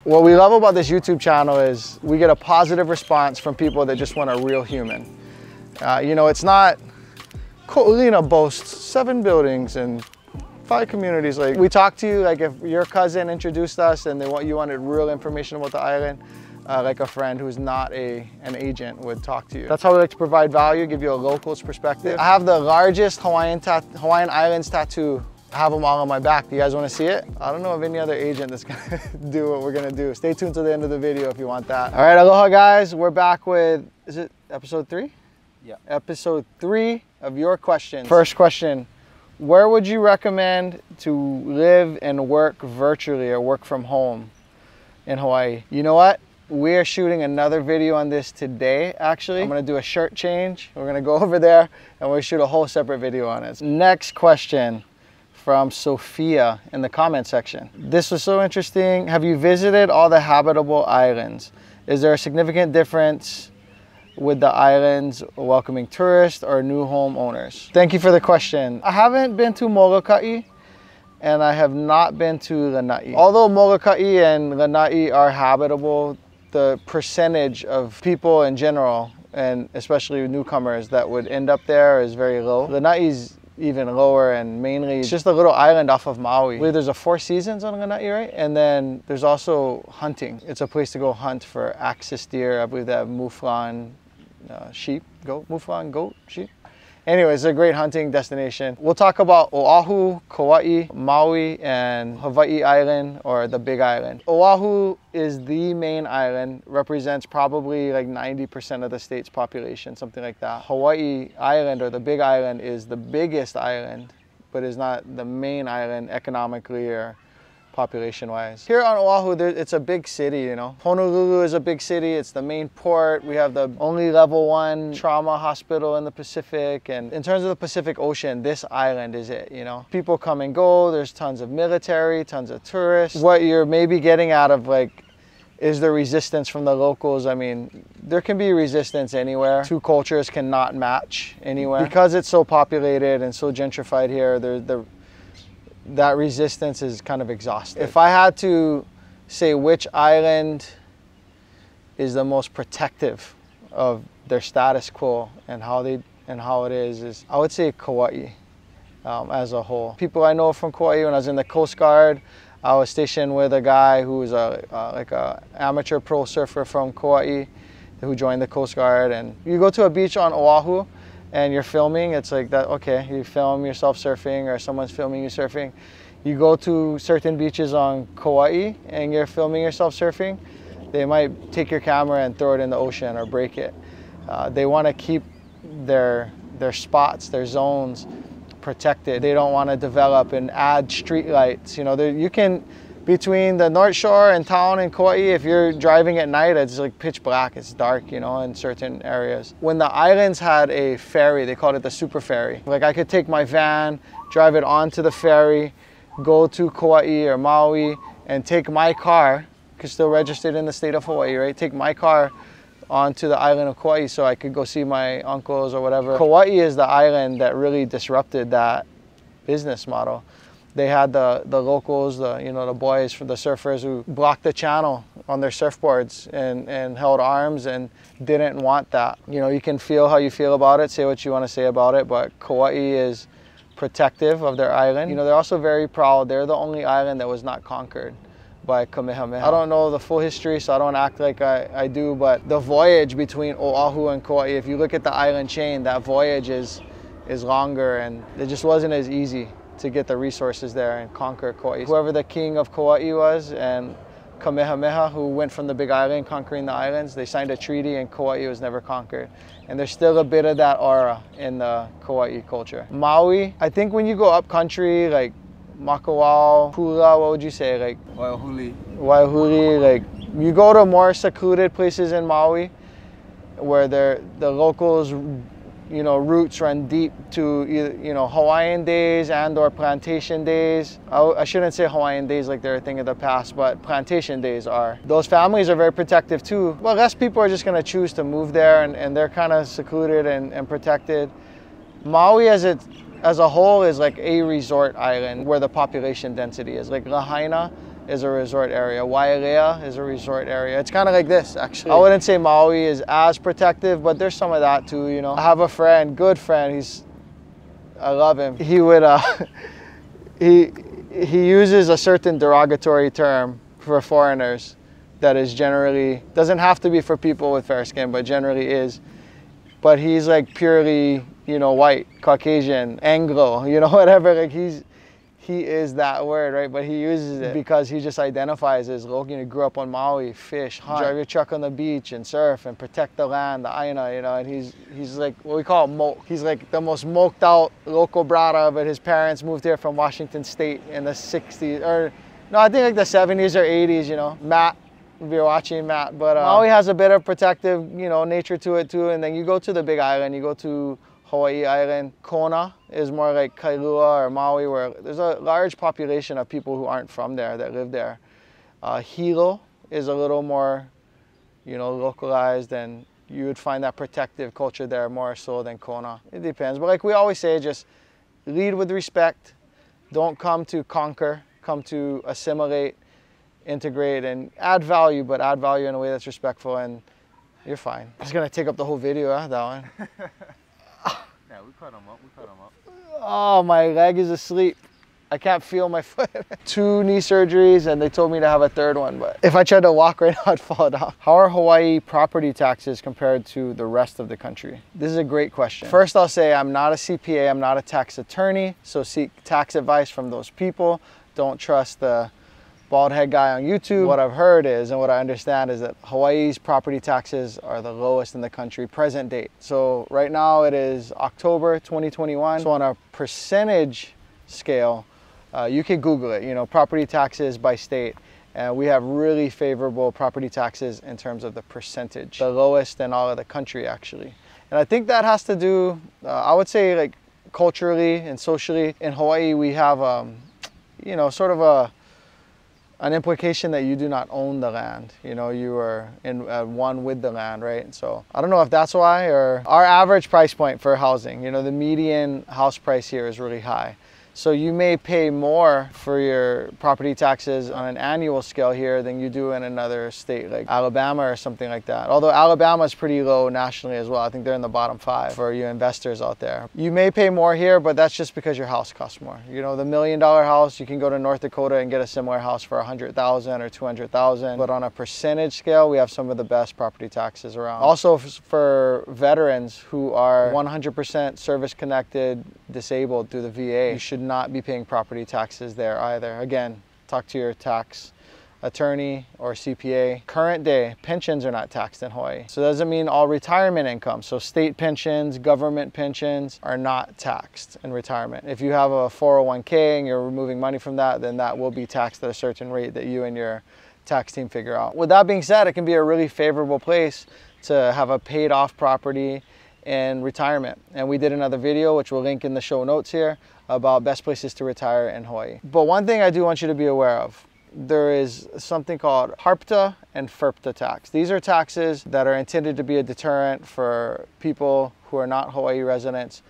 What we love about this YouTube channel is we get a positive response from people that just want a real human. You know, it's not, Ko'olina boasts 7 buildings and 5 communities. Like, we talk to you like if your cousin introduced us and you wanted real information about the island, like a friend who's not an agent would talk to you. That's how we like to provide value, give you a local's perspective. I have the largest Hawaiian Islands tattoo. I have them all on my back. Do you guys want to see it? I don't know of any other agent that's gonna do what we're gonna do. Stay tuned to the end of the video if you want that. All right, aloha guys. We're back with, is it episode 3? Yeah. Episode 3 of your questions. First question, where would you recommend to live and work virtually or work from home in Hawaii? You know what? We are shooting another video on this today, actually. I'm gonna do a shirt change. We're gonna go over there and we'll shoot a whole separate video on it. Next question from Sophia in the comment section. This was so interesting. Have you visited all the habitable islands? Is there a significant difference with the islands welcoming tourists or new homeowners? Thank you for the question. I haven't been to Molokai and I have not been to Lanai. Although Molokai and Lanai are habitable, the percentage of people in general, and especially newcomers that would end up there, is very low. Lanai's even lower, and mainly it's just a little island off of Maui. I believe there's a 4 seasons on Lanai, right? And then there's also hunting. It's a place to go hunt for axis deer. I believe they have mouflon sheep, mouflon goat, sheep. Anyway, it's a great hunting destination. We'll talk about Oahu, Kauai, Maui, and Hawaii Island, or the Big Island. Oahu is the main island, represents probably like 90% of the state's population, something like that. Hawaii Island, or the Big Island, is the biggest island, but is not the main island economically or population-wise. Here on Oahu, it's a big city, you know. Honolulu is a big city. It's the main port. We have the only level 1 trauma hospital in the Pacific. And in terms of the Pacific Ocean, this island is it, you know. People come and go. There's tons of military, tons of tourists. What you're maybe getting out of, like, is the resistance from the locals. I mean, there can be resistance anywhere. 2 cultures cannot match anywhere. Because it's so populated and so gentrified here, that resistance is kind of exhausted. If I had to say which island is the most protective of their status quo and how it is I would say Kauai as a whole. People I know from Kauai, when I was in the Coast Guard, I was stationed with a guy who was like a amateur pro surfer from Kauai who joined the Coast Guard. And you go to a beach on Oahu and you're filming, it's like that, okay, you film yourself surfing or someone's filming you surfing. You go to certain beaches on Kauai and you're filming yourself surfing, they might take your camera and throw it in the ocean or break it. They want to keep their spots, their zones protected. They don't want to develop and add street lights. You know, you can, between the North Shore and town in Kauai, if you're driving at night, it's like pitch black, it's dark, you know, in certain areas. When the islands had a ferry, they called it the super ferry. Like, I could take my van, drive it onto the ferry, go to Kauai or Maui, and take my car, because still registered in the state of Hawaii, right? Take my car onto the island of Kauai so I could go see my uncles or whatever. Kauai is the island that really disrupted that business model. They had the locals, the boys, the surfers, who blocked the channel on their surfboards and held arms and didn't want that. You know, you can feel how you feel about it, say what you want to say about it, but Kauai is protective of their island. You know, they're also very proud. They're the only island that was not conquered by Kamehameha. I don't know the full history, so I don't act like I do, but the voyage between Oahu and Kauai, if you look at the island chain, that voyage is longer, and it just wasn't as easy to get the resources there and conquer Kauai. Whoever the king of Kauai was, and Kamehameha, who went from the Big Island conquering the islands, they signed a treaty and Kauai was never conquered. And there's still a bit of that aura in the Kauai culture. Maui, I think when you go up country, like Makawao, Pula, what would you say? Like Waiahuli, like you go to more secluded places in Maui where the locals, you know, roots run deep to, you know, Hawaiian days and or plantation days. I shouldn't say Hawaiian days like they're a thing of the past, but plantation days are. Those families are very protective too. But less people are just gonna choose to move there, and they're kind of secluded and protected. Maui as a whole is like a resort island where the population density is. Like Lahaina is a resort area. Waialua is a resort area. It's kind of like this, actually. I wouldn't say Maui is as protective, but there's some of that too, you know. I have a friend, good friend, I love him. He would, he uses a certain derogatory term for foreigners that is generally, doesn't have to be for people with fair skin, but generally is. But he's like purely, you know, white, Caucasian, Anglo, you know, whatever. Like he is that word, right? But he uses it because he just identifies as local. You know, grew up on Maui, fish, hunt, drive your truck on the beach and surf and protect the land, the aina, you know. And he's like what we call moke. He's like the most moked out local brada, but his parents moved here from Washington State in the 60s, or no, I think like the 70s or 80s, you know. Matt, if you're watching, Matt. But Maui has a bit of protective, you know, nature to it too. And then you go to the big island, you go to Hawaii Island. Kona is more like Kailua or Maui, where there's a large population of people who aren't from there that live there. Hilo is a little more, you know, localized, and you would find that protective culture there more so than Kona. It depends, but like we always say, just lead with respect. Don't come to conquer, come to assimilate, integrate, and add value, but add value in a way that's respectful, and you're fine. It's gonna take up the whole video, that one. Yeah, we cut them up, Oh, my leg is asleep. I can't feel my foot. 2 knee surgeries, and they told me to have a 3rd one, but if I tried to walk right now, I'd fall down. How are Hawaii property taxes compared to the rest of the country? This is a great question. First, I'll say I'm not a CPA, I'm not a tax attorney, so seek tax advice from those people. Don't trust the bald head guy on YouTube. What I've heard is, and what I understand is that Hawaii's property taxes are the lowest in the country, present date. So right now it is October 2021. So on a percentage scale, you can Google it, you know, property taxes by state. And we have really favorable property taxes in terms of the percentage, the lowest in all of the country actually. And I think that has to do, I would say, like culturally and socially. In Hawaii we have, you know, sort of an implication that you do not own the land. You know, you are in one with the land, right? So I don't know if that's why, or our average price point for housing, you know, the median house price here is really high. So you may pay more for your property taxes on an annual scale here than you do in another state like Alabama or something like that. Although Alabama is pretty low nationally as well. I think they're in the bottom 5 for you investors out there. You may pay more here, but that's just because your house costs more. You know, the $1 million house, you can go to North Dakota and get a similar house for $100,000 or $200,000. But on a percentage scale, we have some of the best property taxes around. Also for veterans who are 100% service connected, disabled through the VA, you should not be paying property taxes there either. Again, talk to your tax attorney or CPA. Current day, pensions are not taxed in Hawaii. So that doesn't mean all retirement income. So state pensions, government pensions are not taxed in retirement. If you have a 401k and you're removing money from that, then that will be taxed at a certain rate that you and your tax team figure out. With that being said, it can be a really favorable place to have a paid off property in retirement. And we did another video, which we'll link in the show notes here, about best places to retire in Hawaii. But one thing I do want you to be aware of, there is something called HARPTA and FERPTA tax. These are taxes that are intended to be a deterrent for people who are not Hawaii residents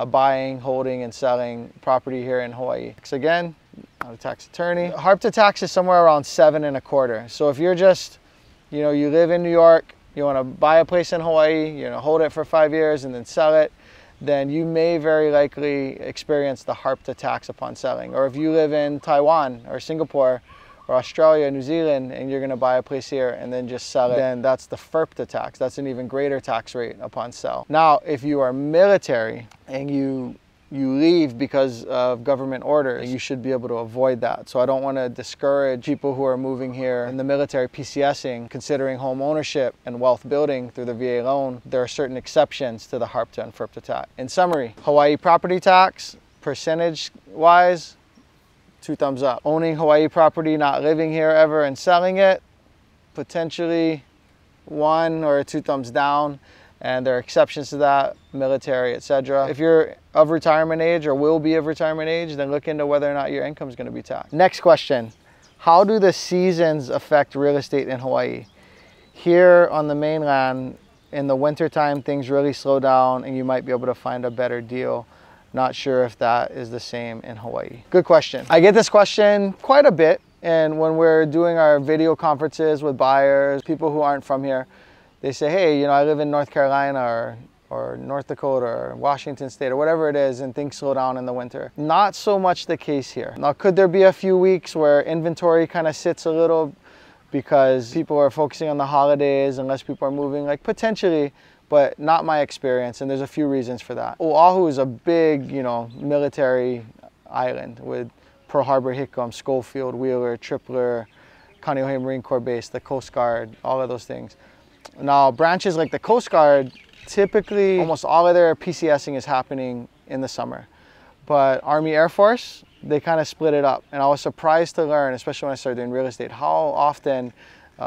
buying, holding, and selling property here in Hawaii. So again, not a tax attorney. HARPTA tax is somewhere around 7 1/4. So if you're just, you know, you live in New York, you want to buy a place in Hawaii, you know, hold it for 5 years and then sell it, then you may very likely experience the HARPTA tax upon selling. Or if you live in Taiwan or Singapore or Australia, New Zealand, and you're going to buy a place here and then just sell it, then that's the FERPTA tax. That's an even greater tax rate upon sell. Now, if you are military and you leave because of government orders, you should be able to avoid that. So I don't want to discourage people who are moving here in the military PCS'ing, considering home ownership and wealth building through the VA loan. There are certain exceptions to the HARPTA and FERPTA tax. In summary, Hawaii property tax, percentage-wise, 2 thumbs up. Owning Hawaii property, not living here ever and selling it, potentially 1 or 2 thumbs down. And there are exceptions to that, military, etc. If you're of retirement age or will be of retirement age, then look into whether or not your income is going to be taxed. Next question, how do the seasons affect real estate in Hawaii? Here on the mainland, in the wintertime, things really slow down and you might be able to find a better deal. Not sure if that is the same in Hawaii. Good question. I get this question quite a bit. And when we're doing our video conferences with buyers, people who aren't from here, they say, hey, you know, I live in North Carolina or North Dakota or Washington State or whatever it is, and things slow down in the winter. Not so much the case here. Now, could there be a few weeks where inventory kind of sits a little because people are focusing on the holidays and less people are moving? Like, potentially, but not my experience, and there's a few reasons for that. Oahu is a big, you know, military island with Pearl Harbor, Hickam, Schofield, Wheeler, Tripler, KANEOHE Marine Corps Base, the Coast Guard, all of those things. Now, branches like the Coast Guard, typically almost all of their PCS'ing is happening in the summer. But Army Air Force, they kind of split it up. And I was surprised to learn, especially when I started doing real estate, how often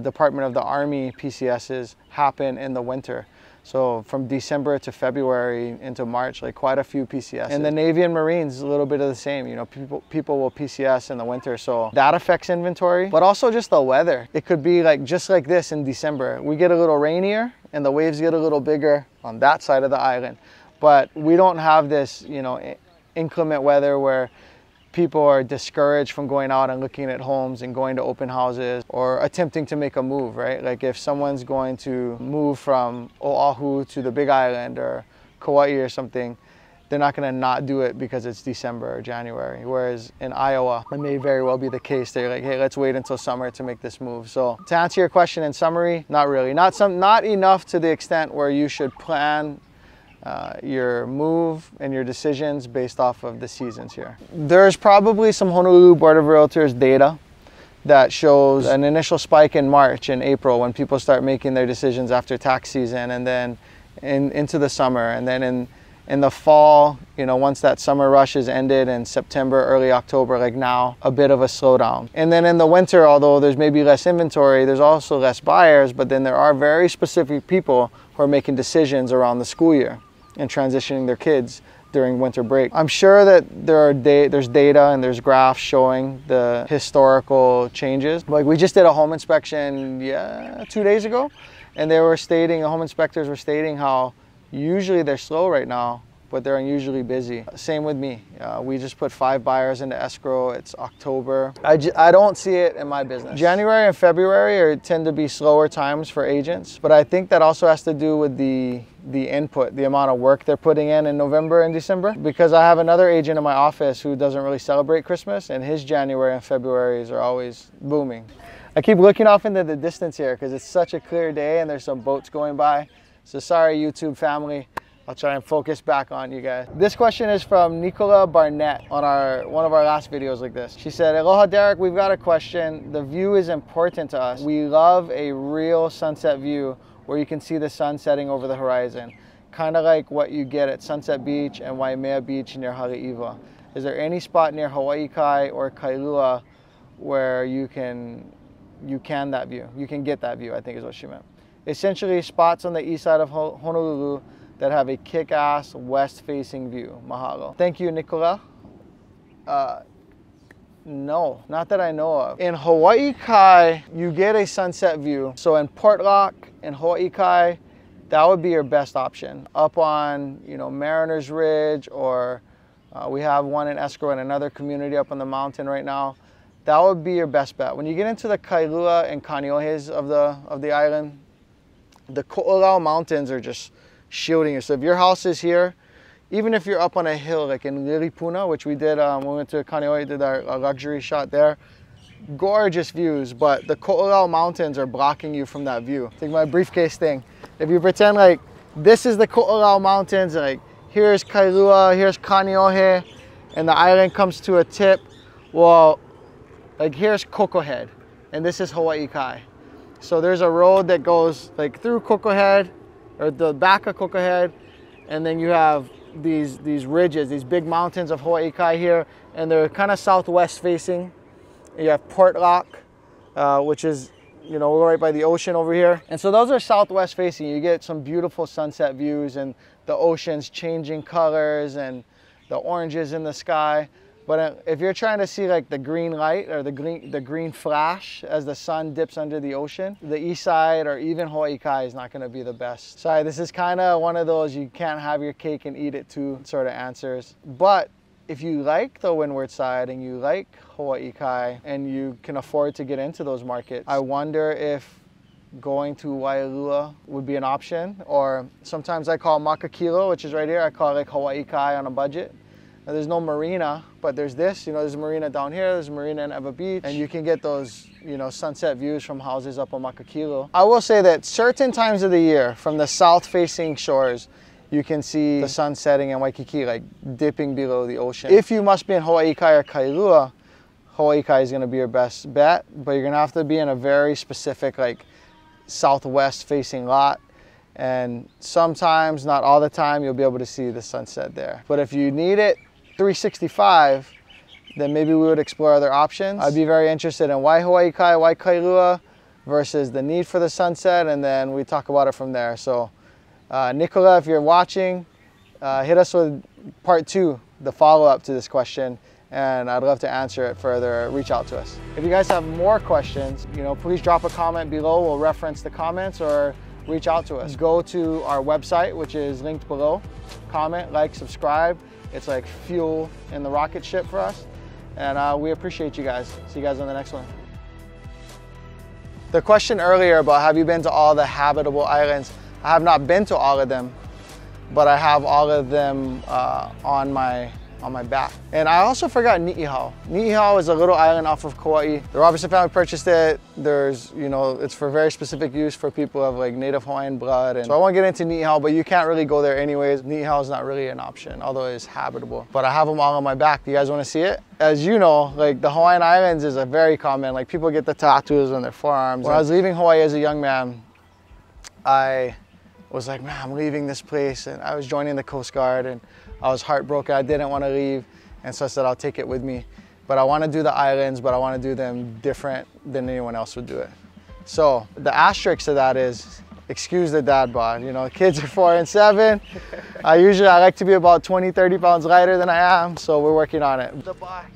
Department of the Army PCSs happen in the winter. So from December to February into March, like quite a few PCSs. And the Navy and Marines, a little bit of the same. You know, people will PCS in the winter, so that affects inventory. But also just the weather. It could be like just like this in December. We get a little rainier and the waves get a little bigger on that side of the island. But we don't have this, you know, inclement weather where people are discouraged from going out and looking at homes and going to open houses or attempting to make a move, right? Like if someone's going to move from Oahu to the Big Island or Kauai or something, they're not going to not do it because it's December or January. Whereas in Iowa, it may very well be the case. They're like, hey, let's wait until summer to make this move. So to answer your question in summary, not really. Not enough to the extent where you should plan your move and your decisions based off of the seasons here. There's probably some Honolulu Board of Realtors data that shows an initial spike in March and April when people start making their decisions after tax season, and then into the summer, and then in the fall, you know, once that summer rush is ended in September, early October, like now, a bit of a slowdown. And then in the winter, although there's maybe less inventory, there's also less buyers, but then there are very specific people who are making decisions around the school year and transitioning their kids during winter break. I'm sure that there's data and there's graphs showing the historical changes. Like we just did a home inspection 2 days ago, and they were stating, the home inspectors were stating how usually they're slow right now, but they're unusually busy. Same with me. We just put 5 buyers into escrow. It's October. I don't see it in my business. January and February tend to be slower times for agents, but I think that also has to do with the input, the amount of work they're putting in November and December. Because I have another agent in my office who doesn't really celebrate Christmas, and his January and Februarys are always booming. I keep looking off into the distance here because it's such a clear day and there's some boats going by. So sorry, YouTube family. I'll try and focus back on you guys. This question is from Nicola Barnett on one of our last videos like this. She said, Aloha Derek, we've got a question. The view is important to us. We love a real sunset view where you can see the sun setting over the horizon, kind of like what you get at Sunset Beach and Waimea Beach near Haleiwa. Is there any spot near Hawaii Kai or Kailua where you can get that view, I think is what she meant. Essentially, spots on the east side of Honolulu that have a kick-ass west-facing view. Mahalo. Thank you, Nicola. No, not that I know of. In Hawaii Kai, you get a sunset view. So in Portlock, in Hawaii Kai, that would be your best option. Up on, you know, Mariners Ridge, or we have one in escrow in another community up on the mountain right now. That would be your best bet. When you get into the Kailua and KANEOHEs of the island, the Ko'olau Mountains are just shielding you. So if your house is here, even if you're up on a hill like in Lilipuna, which we did when we went to KANEOHE, did our luxury shot there, gorgeous views, but the Ko'olau Mountains are blocking you from that view. Take my briefcase thing. If you pretend like this is the Ko'olau Mountains, like here's Kailua, here's KANEOHE, and the island comes to a tip, well, like here's Koko Head, and this is Hawaii Kai. So there's a road that goes like through Koko Head, or the back of Koko Head, and then you have these ridges, these big mountains of Hawaii Kai here, and they're kind of southwest facing. You have Portlock, which is, you know, right by the ocean over here. And so those are southwest facing. You get some beautiful sunset views and the ocean's changing colors and the oranges in the sky. But if you're trying to see like the green light or the green flash as the sun dips under the ocean, the east side or even Hawaii Kai is not going to be the best. Sorry, this is kind of one of those you can't have your cake and eat it too sort of answers. But if you like the windward side and you like Hawaii Kai and you can afford to get into those markets, I wonder if going to Waialua would be an option. Or sometimes I call Makakilo, which is right here, I call it like Hawaii Kai on a budget. Now, there's no marina, but there's this, you know, there's a marina down here, there's a marina in To EWA Beach, and you can get those, you know, sunset views from houses up on Makakilo. I will say that certain times of the year, from the south-facing shores, you can see the sun setting in Waikiki, like dipping below the ocean. If you must be in Hawaii Kai or Kailua, Hawaii Kai is gonna be your best bet, but you're gonna have to be in a very specific, like, southwest facing lot. And sometimes, not all the time, you'll be able to see the sunset there. But if you need it 365, then maybe we would explore other options. I'd be very interested in why Hawaii Kai, why Kailua, versus the need for the sunset, and then we talk about it from there. So Nicola, if you're watching, hit us with part 2, the follow-up to this question, and I'd love to answer it further. Reach out to us. If you guys have more questions, you know, please drop a comment below. We'll reference the comments, or reach out to us. Go to our website, which is linked below. Comment, like, subscribe. It's like fuel in the rocket ship for us. And we appreciate you guys. See you guys on the next one. The question earlier about have you been to all the habitable islands? I have not been to all of them, but I have all of them on my back. And I also forgot Ni'ihau. Ni'ihau is a little island off of Kauai. The Robertson family purchased it. There's, you know, it's for very specific use for people who have like Native Hawaiian blood. And so I won't get into Ni'ihau, but you can't really go there anyways. Ni'ihau is not really an option, although it is habitable. But I have them all on my back. Do you guys want to see it? As you know, like the Hawaiian Islands is a very common, like people get the tattoos on their forearms. When I was leaving Hawaii as a young man, I was like, man, I'm leaving this place. And I was joining the Coast Guard, and I was heartbroken. I didn't want to leave. And so I said, I'll take it with me. But I want to do the islands, but I want to do them different than anyone else would do it. So the asterisk to that is, excuse the dad bod. You know, kids are 4 and 7. I like to be about 20, 30 pounds lighter than I am. So we're working on it. Bye.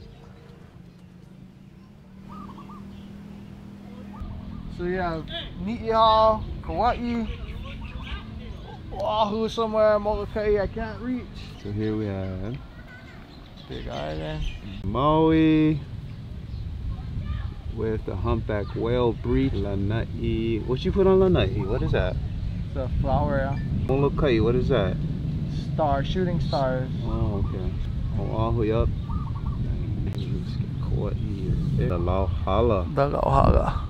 So yeah, Ni'ihau, Kauai, Oahu somewhere, Molokai I can't reach. So here we have Big island. Maui with the humpback whale breach. Lanai. What you put on Lanai? What is that? It's a flower, yeah. Molokai, what is that? Star, shooting stars. Oh, okay. Oahu, yup. Kauai. The Aloha. The Aloha.